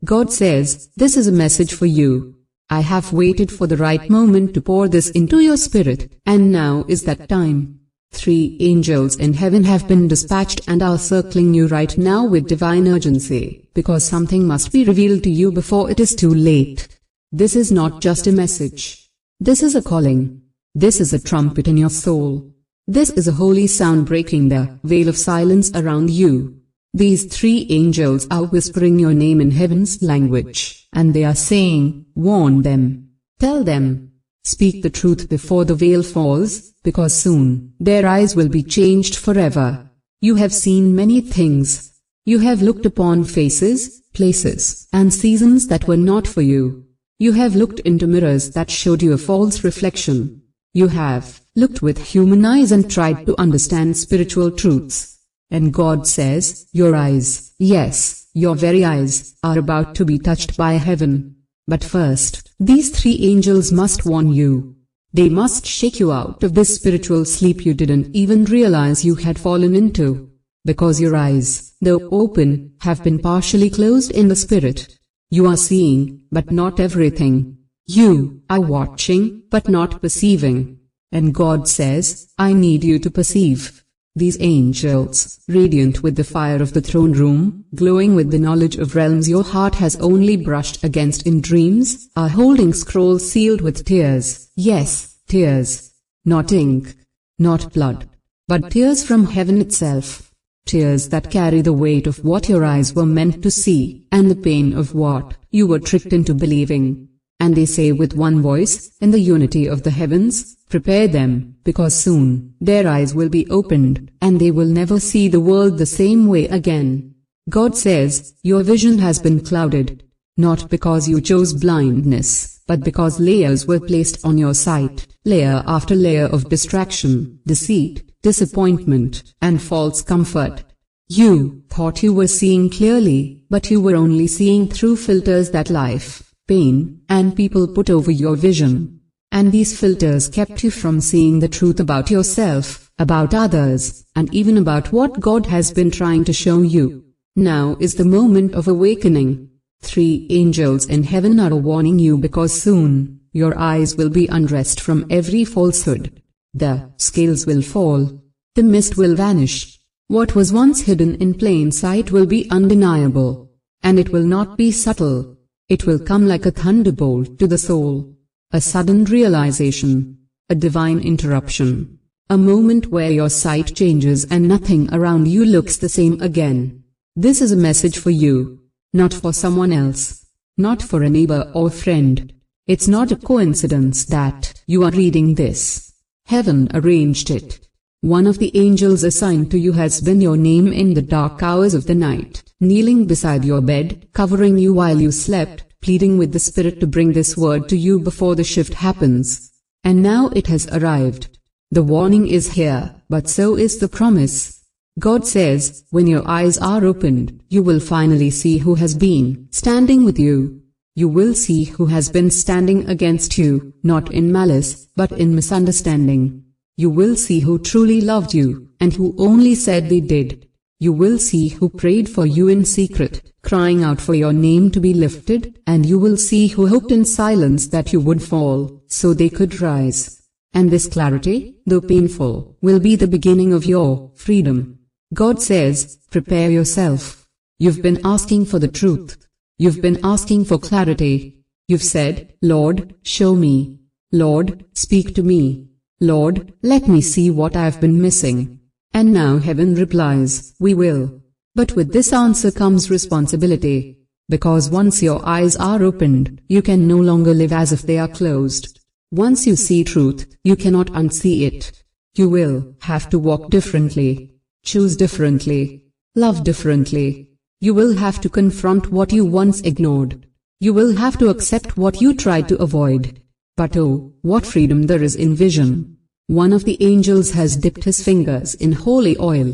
God says, this is a message for you. I have waited for the right moment to pour this into your spirit, and now is that time. 3 angels in heaven have been dispatched and are circling you right now with divine urgency, because something must be revealed to you before it is too late. This is not just a message. This is a calling. This is a trumpet in your soul. This is a holy sound breaking the veil of silence around you. These 3 angels are whispering your name in heaven's language, and they are saying, warn them. Tell them. Speak the truth before the veil falls, because soon, their eyes will be changed forever. You have seen many things. You have looked upon faces, places, and seasons that were not for you. You have looked into mirrors that showed you a false reflection. You have looked with human eyes and tried to understand spiritual truths. And God says, your eyes, yes, your very eyes, are about to be touched by heaven. But first, these 3 angels must warn you. They must shake you out of this spiritual sleep you didn't even realize you had fallen into. Because your eyes, though open, have been partially closed in the spirit. You are seeing, but not everything. You are watching, but not perceiving. And God says, I need you to perceive. These angels, radiant with the fire of the throne room, glowing with the knowledge of realms your heart has only brushed against in dreams, are holding scrolls sealed with tears. Yes, tears. Not ink. Not blood. But tears from heaven itself. Tears that carry the weight of what your eyes were meant to see, and the pain of what you were tricked into believing. And they say with one voice, in the unity of the heavens, prepare them, because soon, their eyes will be opened, and they will never see the world the same way again. God says, your vision has been clouded. Not because you chose blindness, but because layers were placed on your sight, layer after layer of distraction, deceit, disappointment, and false comfort. You thought you were seeing clearly, but you were only seeing through filters that life, pain, and people put over your vision. And these filters kept you from seeing the truth about yourself, about others, and even about what God has been trying to show you. Now is the moment of awakening. 3 angels in heaven are warning you because soon, your eyes will be undressed from every falsehood. The scales will fall. The mist will vanish. What was once hidden in plain sight will be undeniable. And it will not be subtle. It will come like a thunderbolt to the soul. A sudden realization. A divine interruption. A moment where your sight changes and nothing around you looks the same again. This is a message for you. Not for someone else. Not for a neighbor or friend. It's not a coincidence that you are reading this. Heaven arranged it. One of the angels assigned to you has been your name in the dark hours of the night, kneeling beside your bed, covering you while you slept, pleading with the Spirit to bring this word to you before the shift happens. And now it has arrived. The warning is here, but so is the promise. God says, when your eyes are opened, you will finally see who has been standing with you. You will see who has been standing against you, not in malice, but in misunderstanding. You will see who truly loved you, and who only said they did. You will see who prayed for you in secret, crying out for your name to be lifted, and you will see who hoped in silence that you would fall, so they could rise. And this clarity, though painful, will be the beginning of your freedom. God says, prepare yourself. You've been asking for the truth. You've been asking for clarity. You've said, Lord, show me. Lord, speak to me. Lord, let me see what I've been missing. And now heaven replies, we will. But with this answer comes responsibility. Because once your eyes are opened, you can no longer live as if they are closed. Once you see truth, you cannot unsee it. You will have to walk differently, choose differently, love differently. You will have to confront what you once ignored. You will have to accept what you tried to avoid. But oh, what freedom there is in vision. One of the angels has dipped his fingers in holy oil.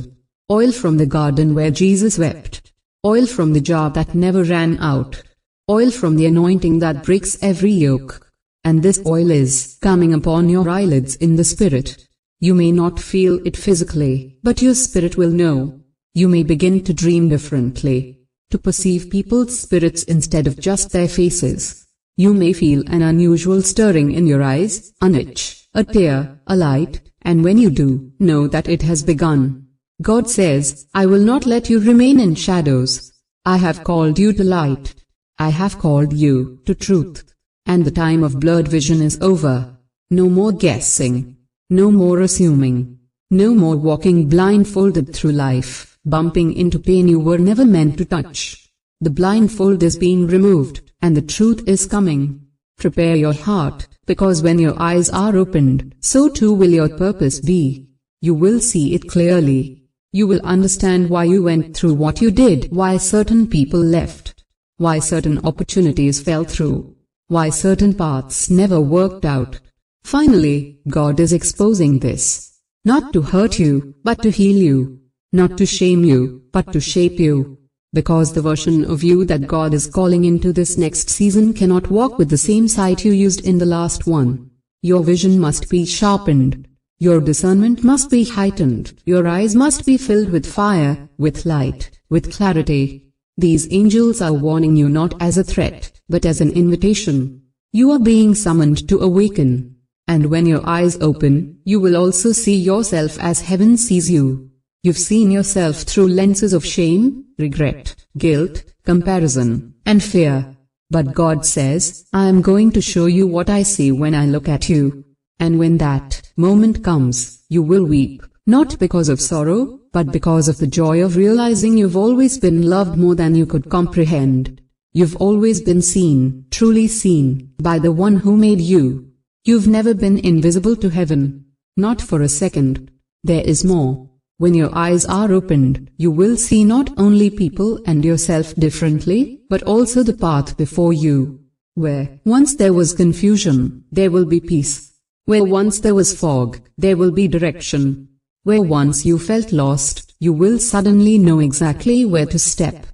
Oil from the garden where Jesus wept. Oil from the jar that never ran out. Oil from the anointing that breaks every yoke. And this oil is coming upon your eyelids in the spirit. You may not feel it physically, but your spirit will know. You may begin to dream differently. to perceive people's spirits instead of just their faces. You may feel an unusual stirring in your eyes, an itch, a tear, a light, and when you do, know that it has begun. God says, I will not let you remain in shadows. I have called you to light. I have called you to truth. And the time of blurred vision is over. No more guessing. No more assuming. No more walking blindfolded through life, bumping into pain you were never meant to touch. The blindfold is being removed, and the truth is coming. Prepare your heart, because when your eyes are opened, so too will your purpose be. You will see it clearly. You will understand why you went through what you did, why certain people left, why certain opportunities fell through, why certain paths never worked out. Finally, God is exposing this. Not to hurt you, but to heal you. Not to shame you, but to shape you. Because the version of you that God is calling into this next season cannot walk with the same sight you used in the last one. Your vision must be sharpened. Your discernment must be heightened. Your eyes must be filled with fire, with light, with clarity. These angels are warning you not as a threat, but as an invitation. You are being summoned to awaken. And when your eyes open, you will also see yourself as heaven sees you. You've seen yourself through lenses of shame, regret, guilt, comparison, and fear. But God says, I am going to show you what I see when I look at you. And when that moment comes, you will weep, not because of sorrow, but because of the joy of realizing you've always been loved more than you could comprehend. You've always been seen, truly seen, by the one who made you. You've never been invisible to heaven. Not for a second. There is more. When your eyes are opened, you will see not only people and yourself differently, but also the path before you. Where once there was confusion, there will be peace. Where once there was fog, there will be direction. Where once you felt lost, you will suddenly know exactly where to step.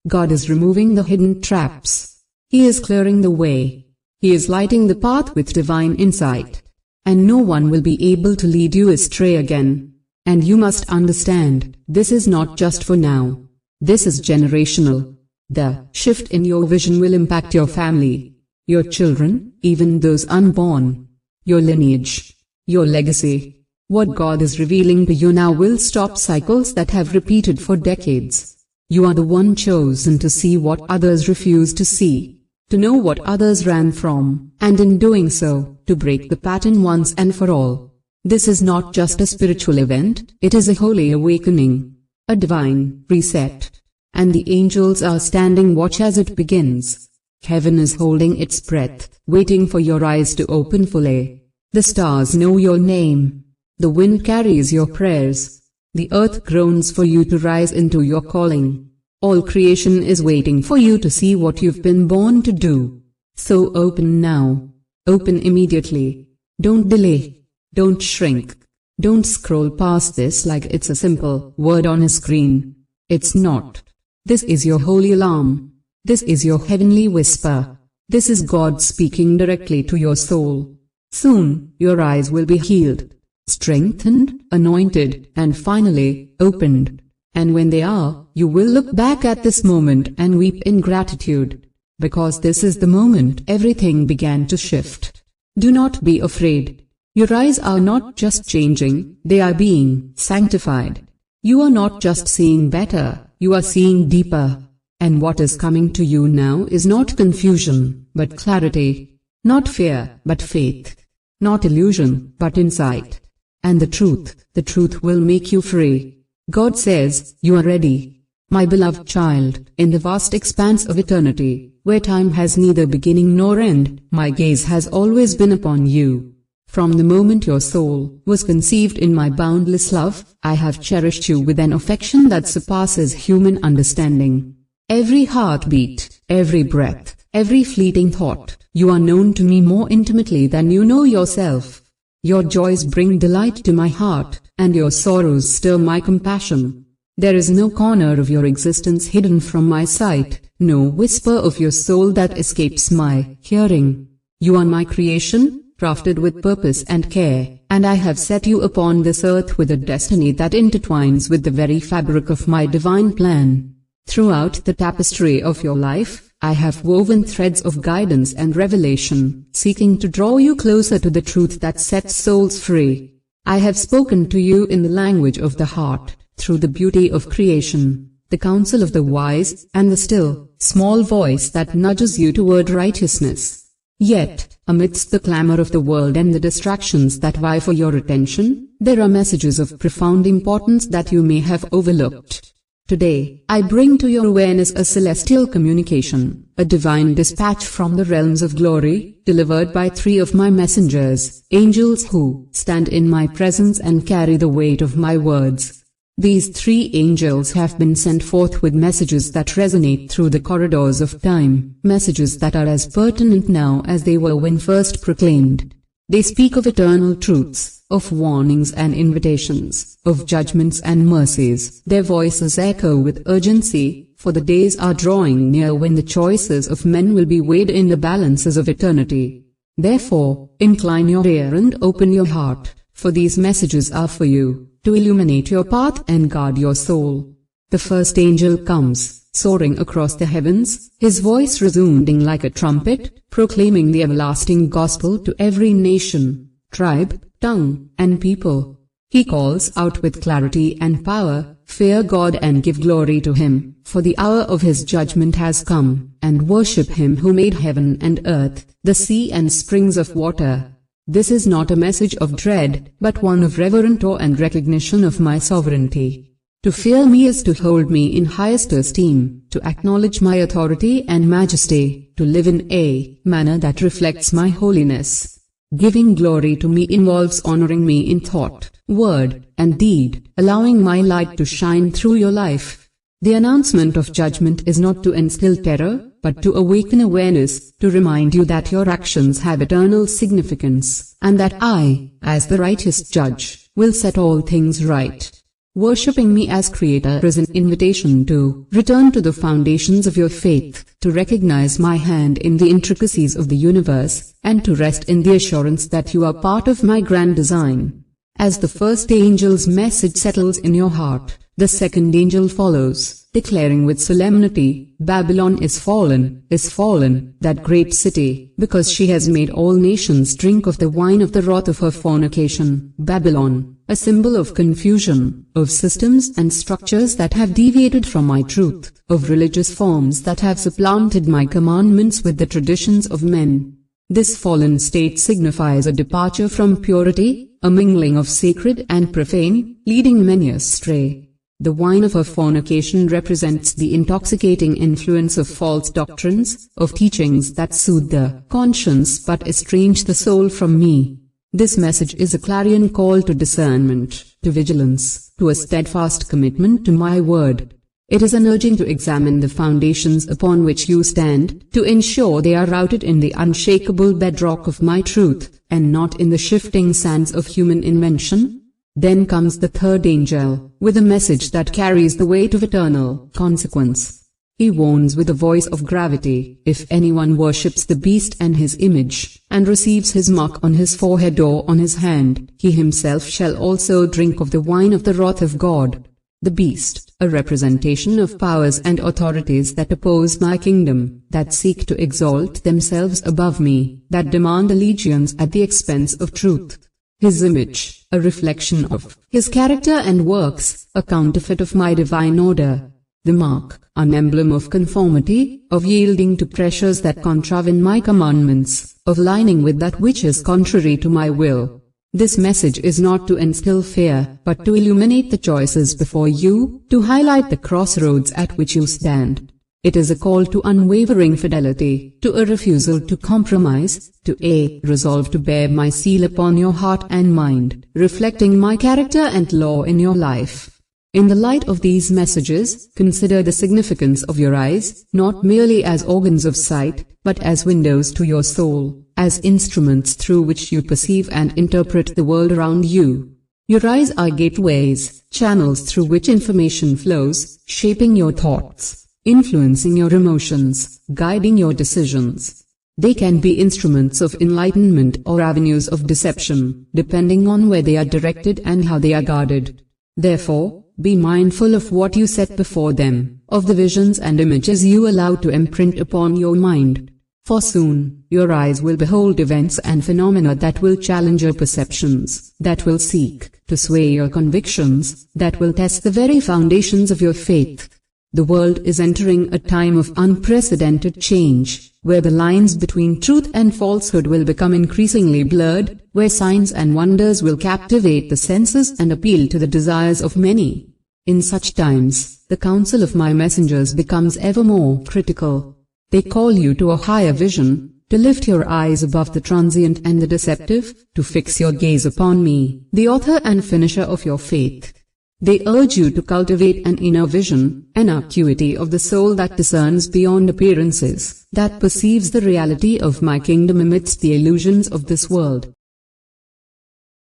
God is removing the hidden traps. He is clearing the way. He is lighting the path with divine insight. And no one will be able to lead you astray again. And you must understand, this is not just for now. This is generational. The shift in your vision will impact your family, your children, even those unborn, your lineage, your legacy. What God is revealing to you now will stop cycles that have repeated for decades. You are the one chosen to see what others refuse to see. To know what others ran from, and in doing so, to break the pattern once and for all. This is not just a spiritual event, it is a holy awakening, a divine reset. And the angels are standing watch as it begins. Heaven is holding its breath, waiting for your eyes to open fully. The stars know your name. The wind carries your prayers. The earth groans for you to rise into your calling. All creation is waiting for you to see what you've been born to do. So open now. Open immediately. Don't delay. Don't shrink. Don't scroll past this like it's a simple word on a screen. It's not. This is your holy alarm. This is your heavenly whisper. This is God speaking directly to your soul. Soon, your eyes will be healed, strengthened, anointed, and finally, opened. And when they are, you will look back at this moment and weep in gratitude. Because this is the moment everything began to shift. Do not be afraid. Your eyes are not just changing, they are being sanctified. You are not just seeing better, you are seeing deeper. And what is coming to you now is not confusion, but clarity. Not fear, but faith. Not illusion, but insight. And the truth will make you free. God says, you are ready. My beloved child, in the vast expanse of eternity, where time has neither beginning nor end, my gaze has always been upon you. From the moment your soul was conceived in my boundless love, I have cherished you with an affection that surpasses human understanding. Every heartbeat, every breath, every fleeting thought, you are known to me more intimately than you know yourself. Your joys bring delight to my heart, and your sorrows stir my compassion. There is no corner of your existence hidden from my sight, no whisper of your soul that escapes my hearing. You are my creation, crafted with purpose and care, and I have set you upon this earth with a destiny that intertwines with the very fabric of my divine plan. Throughout the tapestry of your life, I have woven threads of guidance and revelation, seeking to draw you closer to the truth that sets souls free. I have spoken to you in the language of the heart, through the beauty of creation, the counsel of the wise, and the still, small voice that nudges you toward righteousness. Yet, amidst the clamor of the world and the distractions that vie for your attention, there are messages of profound importance that you may have overlooked. Today, I bring to your awareness a celestial communication, a divine dispatch from the realms of glory, delivered by 3 of my messengers, angels who stand in my presence and carry the weight of my words. These 3 angels have been sent forth with messages that resonate through the corridors of time, messages that are as pertinent now as they were when first proclaimed. They speak of eternal truths, of warnings and invitations, of judgments and mercies. Their voices echo with urgency, for the days are drawing near when the choices of men will be weighed in the balances of eternity. Therefore, incline your ear and open your heart, for these messages are for you, to illuminate your path and guard your soul. The first angel comes, soaring across the heavens, his voice resounding like a trumpet, proclaiming the everlasting gospel to every nation, tribe, tongue, and people. He calls out with clarity and power, "Fear God and give glory to Him, for the hour of His judgment has come, and worship Him who made heaven and earth, the sea and springs of water." This is not a message of dread, but one of reverent awe and recognition of my sovereignty. To fear me is to hold me in highest esteem, to acknowledge my authority and majesty, to live in a manner that reflects my holiness. Giving glory to me involves honoring me in thought, word, and deed, allowing my light to shine through your life. The announcement of judgment is not to instill terror, but to awaken awareness, to remind you that your actions have eternal significance, and that I, as the righteous judge, will set all things right. Worshipping me as Creator is an invitation to return to the foundations of your faith, to recognize my hand in the intricacies of the universe, and to rest in the assurance that you are part of my grand design. As the first angel's message settles in your heart, the second angel follows, declaring with solemnity, "Babylon is fallen, that great city, because she has made all nations drink of the wine of the wrath of her fornication." Babylon, a symbol of confusion, of systems and structures that have deviated from my truth, of religious forms that have supplanted my commandments with the traditions of men. This fallen state signifies a departure from purity, a mingling of sacred and profane, leading many astray. The wine of her fornication represents the intoxicating influence of false doctrines, of teachings that soothe the conscience but estrange the soul from me. This message is a clarion call to discernment, to vigilance, to a steadfast commitment to my word. It is an urging to examine the foundations upon which you stand, to ensure they are rooted in the unshakable bedrock of my truth, and not in the shifting sands of human invention. Then comes the third angel, with a message that carries the weight of eternal consequence. He warns with a voice of gravity, "If anyone worships the beast and his image, and receives his mark on his forehead or on his hand, he himself shall also drink of the wine of the wrath of God." The beast, a representation of powers and authorities that oppose my kingdom, that seek to exalt themselves above me, that demand allegiance at the expense of truth. His image, a reflection of His character and works, a counterfeit of my divine order. The mark, an emblem of conformity, of yielding to pressures that contravene my commandments, of lining with that which is contrary to my will. This message is not to instill fear, but to illuminate the choices before you, to highlight the crossroads at which you stand. It is a call to unwavering fidelity, to a refusal to compromise, to a resolve to bear my seal upon your heart and mind, reflecting my character and law in your life. In the light of these messages, consider the significance of your eyes, not merely as organs of sight, but as windows to your soul, as instruments through which you perceive and interpret the world around you. Your eyes are gateways, channels through which information flows, shaping your thoughts, influencing your emotions, guiding your decisions. They can be instruments of enlightenment or avenues of deception, depending on where they are directed and how they are guarded. Therefore, Be mindful of what you set before them, of the visions and images you allow to imprint upon your mind. For soon, your eyes will behold events and phenomena that will challenge your perceptions, that will seek to sway your convictions, that will test the very foundations of your faith. The world is entering a time of unprecedented change, where the lines between truth and falsehood will become increasingly blurred, where signs and wonders will captivate the senses and appeal to the desires of many. In such times, the counsel of my messengers becomes ever more critical. They call you to a higher vision, to lift your eyes above the transient and the deceptive, to fix your gaze upon me, the author and finisher of your faith. They urge you to cultivate an inner vision, an acuity of the soul that discerns beyond appearances, that perceives the reality of my kingdom amidst the illusions of this world.